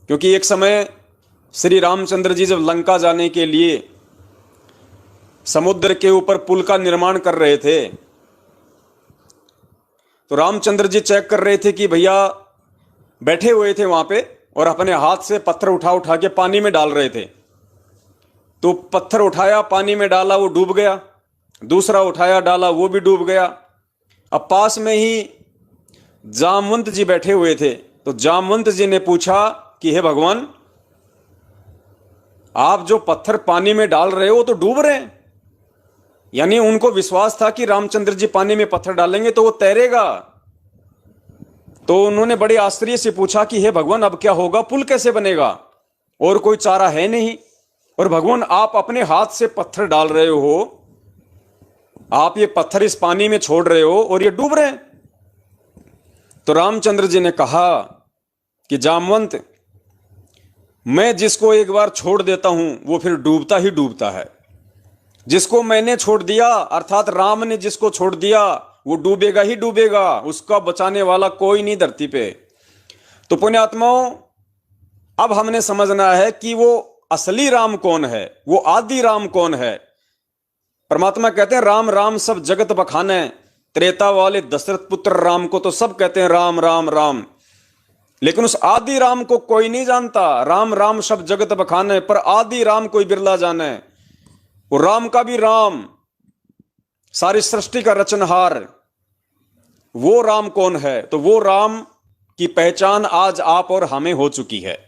क्योंकि एक समय श्री रामचंद्र जी जब लंका जाने के लिए समुद्र के ऊपर पुल का निर्माण कर रहे थे, तो रामचंद्र जी चेक कर रहे थे कि भैया बैठे हुए थे वहां पे और अपने हाथ से पत्थर उठा उठा के पानी में डाल रहे थे। तो पत्थर उठाया, पानी में डाला, वो डूब गया। दूसरा उठाया, डाला, वो भी डूब गया। अब पास में ही जामवंत जी बैठे हुए थे, तो जामवंत जी ने पूछा कि हे भगवान, आप जो पत्थर पानी में डाल रहे हो तो डूब रहे हैं। यानी उनको विश्वास था कि रामचंद्र जी पानी में पत्थर डालेंगे तो वो तैरेगा। तो उन्होंने बड़े आश्चर्य से पूछा कि हे भगवान, अब क्या होगा, पुल कैसे बनेगा, और कोई चारा है नहीं, और भगवान आप अपने हाथ से पत्थर डाल रहे हो, आप ये पत्थर इस पानी में छोड़ रहे हो और ये डूब रहे हैं। तो रामचंद्र जी ने कहा कि जामवंत, मैं जिसको एक बार छोड़ देता हूं वो फिर डूबता ही डूबता है। जिसको मैंने छोड़ दिया, अर्थात राम ने जिसको छोड़ दिया, वो डूबेगा ही डूबेगा, उसका बचाने वाला कोई नहीं धरती पे। तो पुण्यात्माओं, अब हमने समझना है कि वो असली राम कौन है, वो आदि राम कौन है। परमात्मा कहते हैं राम राम सब जगत बखाने, त्रेता वाले दशरथ पुत्र राम को तो सब कहते हैं राम राम राम, लेकिन उस आदि राम को कोई नहीं जानता। राम राम सब जगत बखाने, पर आदि राम कोई बिरला जाने। वो राम का भी राम, सारी सृष्टि का रचनहार, वो राम कौन है? तो वो राम की पहचान आज आप और हमें हो चुकी है।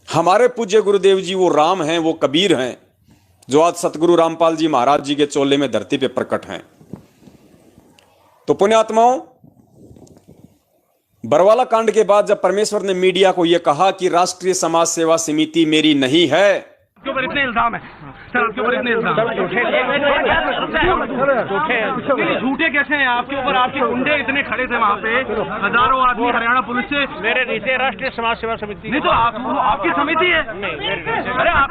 हमारे पूज्य गुरुदेव जी वो राम हैं, वो कबीर हैं, जो आज सतगुरु रामपाल जी महाराज जी के चोले में धरती पे प्रकट हैं। तो पुण्यात्माओं, बरवाला कांड के बाद जब परमेश्वर ने मीडिया को यह कहा कि राष्ट्रीय समाज सेवा समिति मेरी नहीं है, आपके ऊपर इतने इल्जाम है सर, आपके ऊपर इतने इल्जाम झूठे कैसे हैं आपके ऊपर? आपके गुंडे इतने खड़े थे वहाँ पे, हजारों आदमी हरियाणा पुलिस से। मेरे नीचे राष्ट्रीय समाज सेवा समिति नहीं, तो आपकी समिति है। अरे आप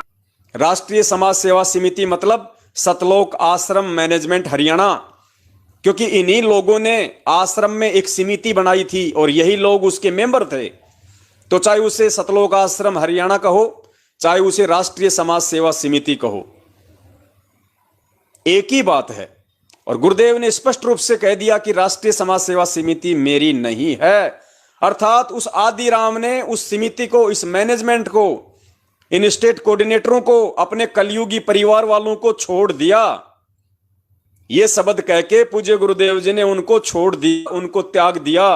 राष्ट्रीय समाज सेवा समिति मतलब सतलोक आश्रम मैनेजमेंट हरियाणा, क्योंकि इन्हीं लोगों ने आश्रम में एक समिति बनाई थी और यही लोग उसके मेंबर थे। तो चाहे उसे सतलोक आश्रम हरियाणा कहो, चाहे उसे राष्ट्रीय समाज सेवा समिति कहो, एक ही बात है। और गुरुदेव ने स्पष्ट रूप से कह दिया कि राष्ट्रीय समाज सेवा समिति मेरी नहीं है। अर्थात उस आदि राम ने उस समिति को, इस मैनेजमेंट को, इन स्टेट कोऑर्डिनेटरों को, अपने कलयुगी परिवार वालों को छोड़ दिया। ये शब्द कह के पूज्य गुरुदेव जी ने उनको छोड़ दिया, उनको त्याग दिया।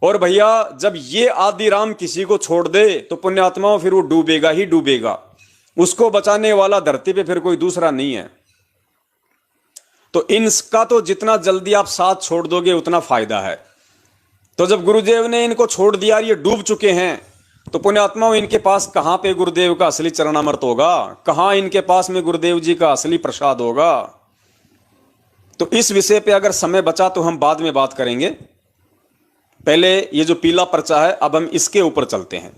और भैया, जब ये आदि राम किसी को छोड़ दे तो पुण्यात्माओं फिर वो डूबेगा ही डूबेगा। उसको बचाने वाला धरती पे फिर कोई दूसरा नहीं है। तो इनका तो जितना जल्दी आप साथ छोड़ दोगे उतना फायदा है। तो जब गुरुदेव ने इनको छोड़ दिया, ये डूब चुके हैं, तो पुण्यात्माओं इनके पास कहां पे गुरुदेव का असली चरणामृत होगा, कहां इनके पास में गुरुदेव जी का असली प्रसाद होगा। तो इस विषय पे अगर समय बचा तो हम बाद में बात करेंगे। पहले ये जो पीला पर्चा है, अब हम इसके ऊपर चलते हैं।